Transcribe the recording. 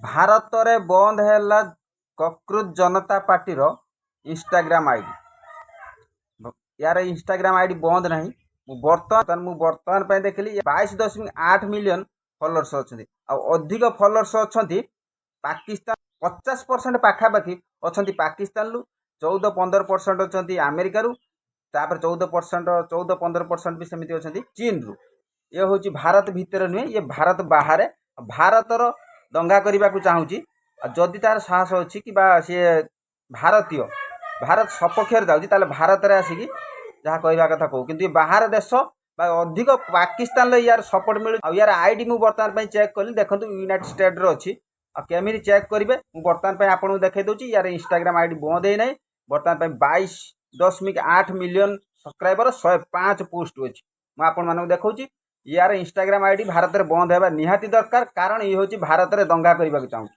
भारत में बंद है ककृत जनता पार्टी रो इंस्टाग्राम आईडी। यार इंस्टाग्राम आईडी बंद नहीं। बर्तमान देखिली 22.8 मिलियन फॉलोअर्स अच्छा अधिक फॉलोअर्स अच्छा पाकिस्तान 50% पाखापाखि अच्छा पाकिस्तान रु 14-15% अच्छा अमेरिका रु 14-15% भी सेमती अच्छा चीन रु। ये हूँ भारत भितर नुहे ये भारत बाहर भारतर दंगा करने को चाहूँगी। जदि तार साहस अच्छी कि सी भारतीय भारत सपक्ष जाऊँगी भारत में आसिक जहाँ कहवा कथा कहूँ कि बाहर देश अधिक पाकिस्तान यार सपोर्ट मिलू। यार आईडी मुझे बर्तमान चेक कली देखो यूनाइटेड स्टेट रो अच्छी केमी चेक करेंगे मुझे बर्तमान आपको देखा दूसरी यार इंस्टाग्राम आईडी बंद है ना। बर्तमान 22.8 मिलियन सब्सक्राइबर 105 पोस्ट अच्छी मुझे देखा यार इंस्टाग्राम आईडी भारत में बंद होगा निहाती दरकार कारण ये हूँ भारत में दंगा करने को चाहूँ।